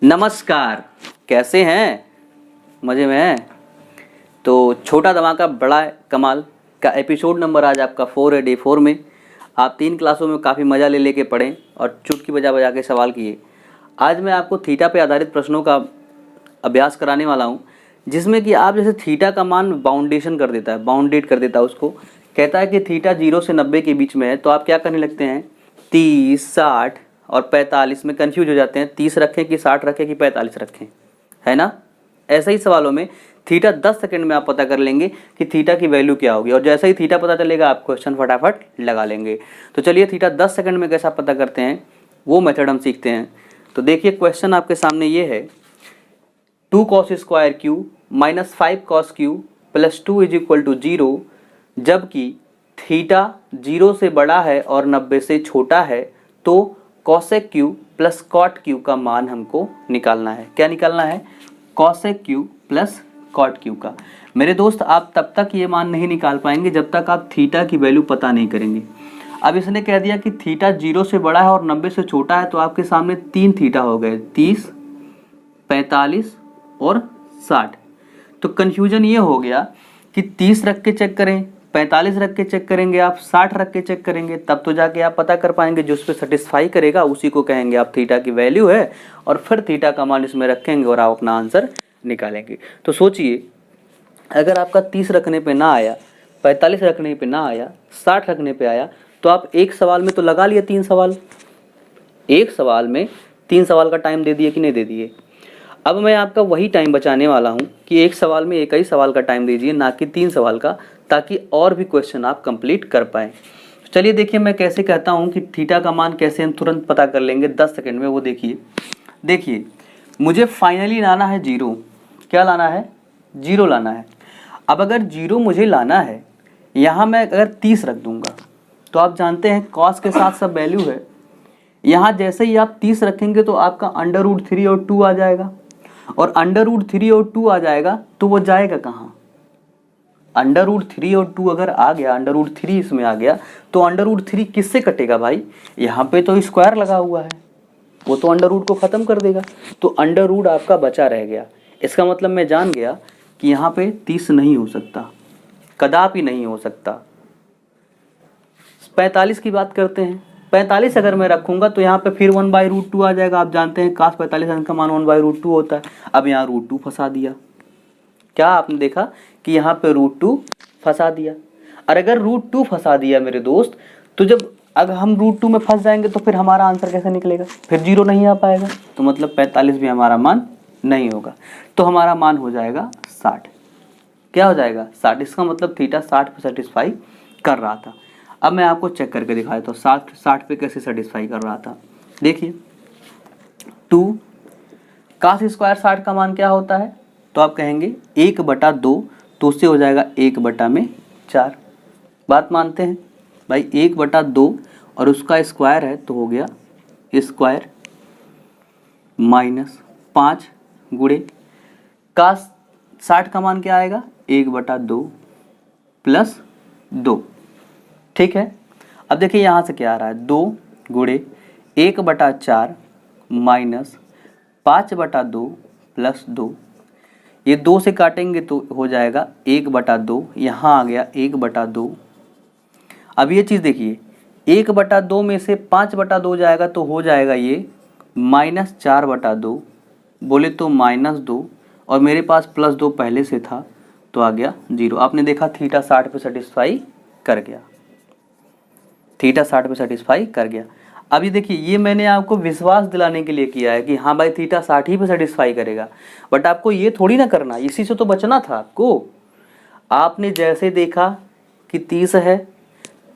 नमस्कार, कैसे हैं? मज़े में हैं? तो छोटा धमाका बड़ा कमाल का एपिसोड नंबर आज आपका 4 है। डे 4 में आप 3 क्लासों में काफ़ी मज़ा ले लेके पढ़ें और चुटकी बजा बजा के सवाल किए। आज मैं आपको थीटा पे आधारित प्रश्नों का अभ्यास कराने वाला हूँ, जिसमें कि आप जैसे थीटा का मान बाउंडेशन कर देता है, बाउंडेड कर देता है, उसको कहता है कि थीटा 0 से 90 के बीच में है, तो आप क्या करने लगते हैं 30, 60 और 45 में कंफ्यूज हो जाते हैं। 30 रखें कि 60 रखें कि 45 रखें, है ना? ऐसे ही सवालों में थीटा 10 सेकंड में आप पता कर लेंगे कि थीटा की वैल्यू क्या होगी, और जैसे ही थीटा पता चलेगा आप क्वेश्चन फटाफट लगा लेंगे। तो चलिए थीटा 10 सेकंड में कैसा पता करते हैं वो मेथड हम सीखते हैं। तो देखिए क्वेश्चन आपके सामने ये है, 2 cos square Q minus 5 cos Q plus 2 is equal to 0, जबकि थीटा 0 से बड़ा है और 90 से छोटा है, तो cosec Q plus cot Q का मान हमको निकालना है। क्या निकालना है? Cosec Q plus cot Q का। मेरे दोस्त, आप तब तक ये मान नहीं निकाल पाएंगे जब तक आप थीटा की वैल्यू पता नहीं करेंगे। अब इसने कह दिया कि थीटा 0 से बड़ा है और 90 से छोटा है, तो आपके सामने 3 थीटा हो गए, 30, 45 और 60। तो कन्फ्यूजन ये हो गया कि 30 रख के चेक करें, 45 रख के चेक करेंगे, आप 60 रख के चेक करेंगे, तब तो जाके आप पता कर पाएंगे। जो उस पर सेटिस्फाई करेगा उसी को कहेंगे आप थीटा की वैल्यू है, और फिर थीटा का मान इसमें रखेंगे और आप अपना आंसर निकालेंगे। तो सोचिए, अगर आपका 30 रखने पे ना आया, 45 रखने पे ना आया, 60 रखने पे आया, तो आप एक सवाल में तो लगा लिए 3 सवाल, एक सवाल में 3 सवाल का टाइम दे दिए कि नहीं दे दिए। अब मैं आपका वही टाइम बचाने वाला हूँ कि एक सवाल में एक ही सवाल का टाइम दीजिए, ना कि 3 सवाल का, ताकि और भी क्वेश्चन आप कंप्लीट कर पाएँ। चलिए देखिए मैं कैसे कहता हूँ कि थीटा का मान कैसे हम तुरंत पता कर लेंगे 10 सेकंड में, वो देखिए मुझे फाइनली लाना है 0। क्या लाना है? 0 लाना है। अब अगर 0 मुझे लाना है, यहाँ मैं अगर 30 रख दूंगा, तो आप जानते हैं कॉस के साथ सब वैल्यू है। यहाँ जैसे ही आप 30 रखेंगे तो आपका √3 और 2 आ जाएगा, और √3 और 2 आ जाएगा तो वो जाएगा कहाँ? √3 और 2 अगर आ गया, √3 इसमें आ गया, तो √3 किससे कटेगा भाई? यहाँ पे तो स्क्वायर लगा हुआ है, वो तो √ को ख़त्म कर देगा, तो √ आपका बचा रह गया। इसका मतलब मैं जान गया कि यहाँ पे 30 नहीं हो सकता, कदापि नहीं हो सकता। 45 की बात करते हैं। 45 अगर मैं रखूंगा तो यहाँ पे फिर 1/√2 आ जाएगा। आप जानते हैं cos 45 का मान 1/√2 होता है। अब यहाँ √2 फंसा दिया। क्या आपने देखा कि यहाँ पे √2 फंसा दिया? और अगर √2 फंसा दिया मेरे दोस्त, तो जब अगर हम √2 में फंस जाएंगे तो फिर हमारा आंसर कैसे निकलेगा? फिर 0 नहीं आ पाएगा, तो मतलब 45 भी हमारा मान नहीं होगा। तो हमारा मान हो जाएगा 60। क्या हो जाएगा? 60। इसका मतलब थीटा 60 पे सेटिस्फाई कर रहा था। अब मैं आपको चेक करके दिखाया तो 60 पे कैसे सेटिस्फाई कर रहा था। देखिए 2 cos स्क्वायर 60 का मान क्या होता है? तो आप कहेंगे 1/2, तो उससे हो जाएगा 1/4। बात मानते हैं भाई? 1/2 और उसका स्क्वायर है तो हो गया स्क्वायर माइनस 5 गुणे cos 60 का मान क्या आएगा? 1/2 प्लस 2। ठीक है। अब देखिए यहाँ से क्या आ रहा है? 2 गुणे 1/4 माइनस 5/2 प्लस 2। ये 2 से काटेंगे तो हो जाएगा 1/2, यहाँ आ गया 1/2। अब ये चीज़ देखिए, 1/2 में से 5/2 जाएगा तो हो जाएगा ये -4/2, बोले तो -2, और मेरे पास +2 पहले से था तो आ गया 0। आपने देखा थीटा 60 पे सेटिस्फाई कर गया, थीटा 60 पे सेटिस्फाई कर गया। अब ये देखिए, ये मैंने आपको विश्वास दिलाने के लिए किया है कि हाँ भाई थीटा 60 ही पे सेटिस्फाई करेगा, बट आपको ये थोड़ी ना करना, इसी से तो बचना था आपको। आपने जैसे देखा कि 30 है,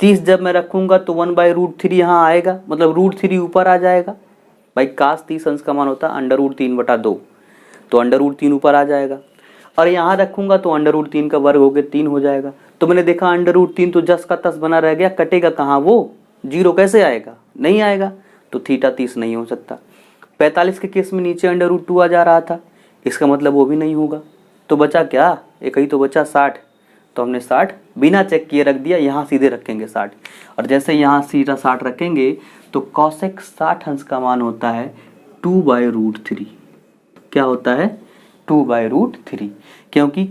30 जब मैं रखूँगा तो 1/√3 यहाँ आएगा, मतलब √3 ऊपर आ जाएगा। भाई cos 30 अंश का मान होता है √3/2, तो √3 ऊपर आ जाएगा। और यहाँ रखूँगा तो √3 का वर्ग हो गया 3 हो जाएगा। तो मैंने देखा √3 तो जस का तस बना रह गया, कटेगा कहाँ? वो 0 कैसे आएगा? नहीं आएगा, तो थीटा 30 नहीं हो सकता। 45 के केस में नीचे √2 आ जा रहा था, इसका मतलब वो भी नहीं होगा। तो बचा क्या? एक ही तो बचा 60। तो हमने 60 बिना चेक किए रख दिया, यहाँ सीधे रखेंगे 60, और जैसे यहाँ सीधा 60 रखेंगे तो कॉसेक 60 अंश का मान होता है 2/√3। क्या होता है 2/√3, क्योंकि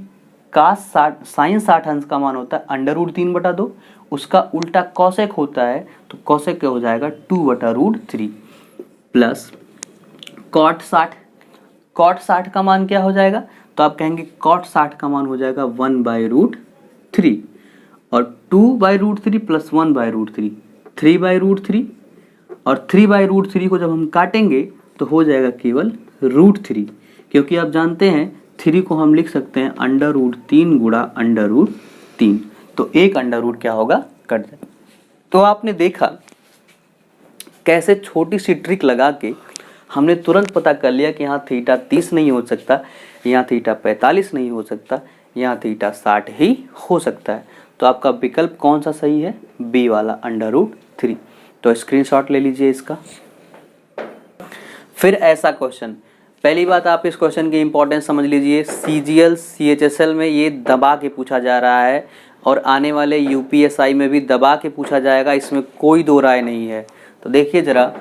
कास 60 साइन 60 अंश का मान होता है √3/2, उसका उल्टा कॉसेक होता है तो कॉसेक क्या हो जाएगा 2/√3 प्लस कॉट 60 का मान क्या हो जाएगा, तो आप कहेंगे कॉट 60 का मान हो जाएगा 1/√3 और 2/√3 प्लस 1/√3 3/√3 और 3/√3 को जब हम काटेंगे तो हो जाएगा केवल √3, क्योंकि आप जानते हैं 3 को हम लिख सकते हैं √3 गुणा √3, तो एक अंडर रूट क्या होगा कट जाए। तो आपने देखा कैसे छोटी सी ट्रिक लगा के हमने तुरंत पता कर लिया कि यहाँ थीटा 30 नहीं हो सकता, यहाँ थीटा 45 नहीं हो सकता, यहाँ थीटा 60 ही हो सकता है। तो आपका विकल्प कौन सा सही है, बी वाला √3। तो स्क्रीनशॉट ले लीजिए इसका। फिर ऐसा क्वेश्चन, पहली बात आप इस क्वेश्चन की इंपॉर्टेंस समझ लीजिए, CGL CHSL में ये दबा के पूछा जा रहा है और आने वाले UPSI में भी दबा के पूछा जाएगा, इसमें कोई दो राय नहीं है। तो देखिए जरा,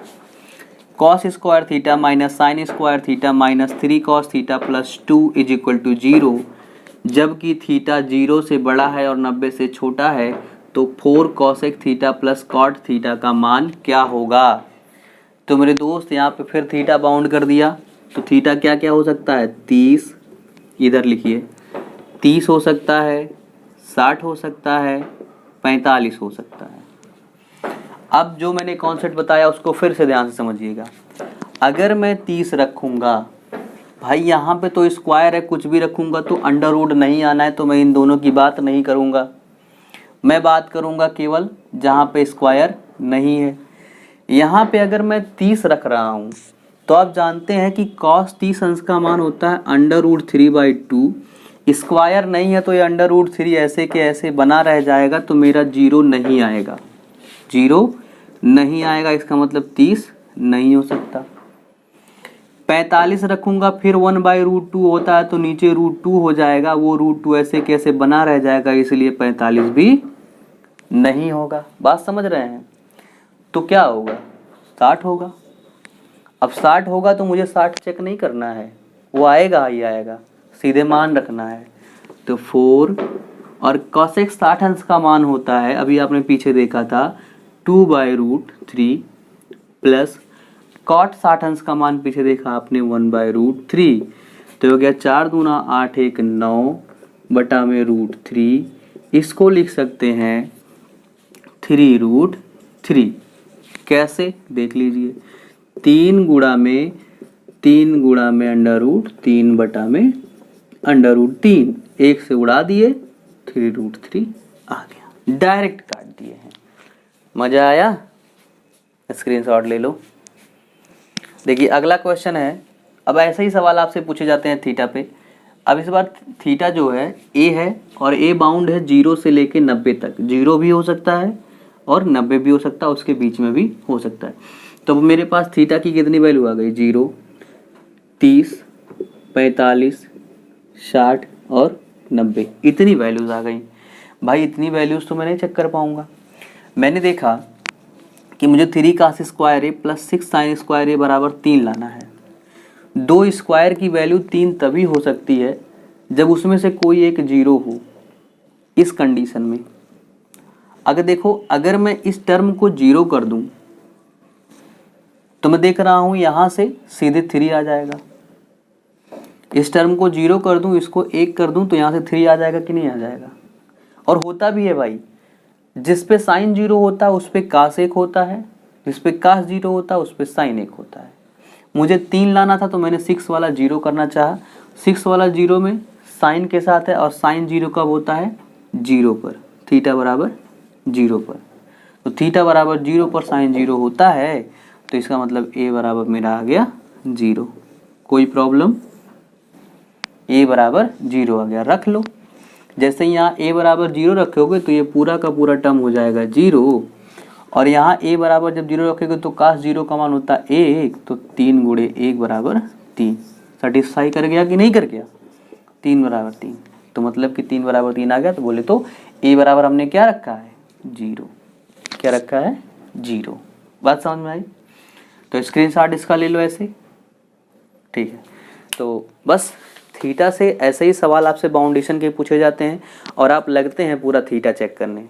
cos square theta minus sine square theta minus 3 cos theta plus 2 is equal to 0, जबकि थीटा 0 से बड़ा है और 90 से छोटा है, तो 4 cosec theta plus cot theta का मान क्या होगा। तो मेरे दोस्त यहाँ पे फिर थीटा बाउंड कर दिया, तो थीटा क्या क्या हो सकता है 30, इधर लिखिए 30 हो सकता है, 60 हो सकता है, 45 हो सकता है। अब जो मैंने कॉन्सेप्ट बताया उसको फिर से ध्यान से समझिएगा। अगर मैं 30 रखूँगा, भाई यहाँ पे तो स्क्वायर है, कुछ भी रखूँगा तो अंडर रूट नहीं आना है, तो मैं इन दोनों की बात नहीं करूँगा, मैं बात करूँगा केवल जहाँ पे स्क्वायर नहीं है। यहाँ पे अगर मैं 30 रख रहा हूँ तो आप जानते हैं कि cos 30 अंश का मान होता है √3/2, स्क्वायर नहीं है तो ये √3 ऐसे के ऐसे बना रह जाएगा, तो मेरा 0 नहीं आएगा, 0 नहीं आएगा, इसका मतलब 30 नहीं हो सकता। 45 रखूँगा फिर 1/√2 होता है तो नीचे √2 हो जाएगा, वो √2 ऐसे कैसे बना रह जाएगा, इसलिए 45 भी नहीं होगा। बात समझ रहे हैं। तो क्या होगा 60 होगा। अब 60 होगा तो मुझे 60 चेक नहीं करना है, वो आएगा ही आएगा, सीधे मान रखना है। तो 4 और cosec 60 अंश का मान होता है, अभी आपने पीछे देखा था 2/√3 प्लस cot 60 अंश का मान पीछे देखा आपने 1/√3, तो हो गया 4 दूना 8 1 9 बटा में √3, इसको लिख सकते हैं 3√3। कैसे देख लीजिए, 3 गुणा में √3 बटा में √3, एक से उड़ा दिए 3√3 आ गया, डायरेक्ट काट दिए हैं। मजा आया, स्क्रीनशॉट ले लो। देखिए अगला क्वेश्चन है, अब ऐसे ही सवाल आपसे पूछे जाते हैं थीटा पे। अब इस बार थीटा जो है ए है और ए बाउंड है 0 से लेके 90 तक, 0 भी हो सकता है और 90 भी हो सकता है, उसके बीच में भी हो सकता है। तो मेरे पास थीटा की कितनी वैल्यू आ गई 0, 30, 45, 60 और 90, इतनी वैल्यूज़ आ गई। भाई इतनी वैल्यूज़ तो मैं नहीं चेक कर पाऊँगा। मैंने देखा कि मुझे 3 cos स्क्वायर ए प्लस 6 sin स्क्वायर ए बराबर 3 लाना है। 2 स्क्वायर की वैल्यू 3 तभी हो सकती है जब उसमें से कोई एक 0 हो। इस कंडीशन में अगर देखो, अगर मैं इस टर्म को 0 कर दूं तो मैं देख रहा हूं यहां से सीधे 3 आ जाएगा। इस टर्म को 0 कर दूं, इसको 1 कर दूं तो यहां से 3 आ जाएगा कि नहीं आ जाएगा। और होता भी है भाई, जिस पे साइन 0 होता है उस पे कास 1 होता है, जिस पे कास 0 होता है उस पे साइन 1 होता है। मुझे 3 लाना था तो मैंने 6 वाला 0 करना चाहा। 6 वाला 0 में साइन के साथ है और साइन 0 कब होता है 0 पर, थीटा बराबर 0 पर। तो थीटा बराबर 0 पर साइन 0 होता है, तो इसका मतलब ए बराबर मेरा आ गया 0। कोई प्रॉब्लम, ए बराबर 0 आ गया, रख लो। जैसे यहाँ ए बराबर 0 रखोगे तो ये पूरा का पूरा टर्म हो जाएगा 0, और यहाँ ए बराबर जब 0 रखोगे तो कास 0 का मान होता है 1, तो 3 गुणे 1 बराबर 3। सेटिस्फाई कर गया कि नहीं कर गया, 3 बराबर 3, तो मतलब कि 3 बराबर 3 आ गया। तो बोले तो ए बराबर हमने क्या रखा है 0, क्या रखा है 0। बात समझ में आई। तो स्क्रीनशॉट इसका ले लो ऐसे, ठीक है। तो बस थीटा से ऐसे ही सवाल आपसे बाउंडेशन के पूछे जाते हैं और आप लगते हैं पूरा थीटा चेक करने।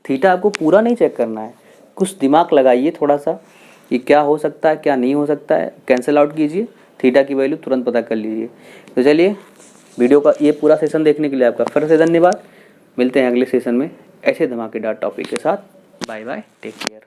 थीटा आपको पूरा नहीं चेक करना है, कुछ दिमाग लगाइए थोड़ा सा कि क्या हो सकता है क्या नहीं हो सकता है, कैंसिल आउट कीजिए, थीटा की वैल्यू तुरंत पता कर लीजिए। तो चलिए, वीडियो का ये पूरा सेशन देखने के लिए आपका फिर से धन्यवाद। मिलते हैं अगले सेशन में ऐसे धमाकेदार टॉपिक के साथ। Bye bye, take care.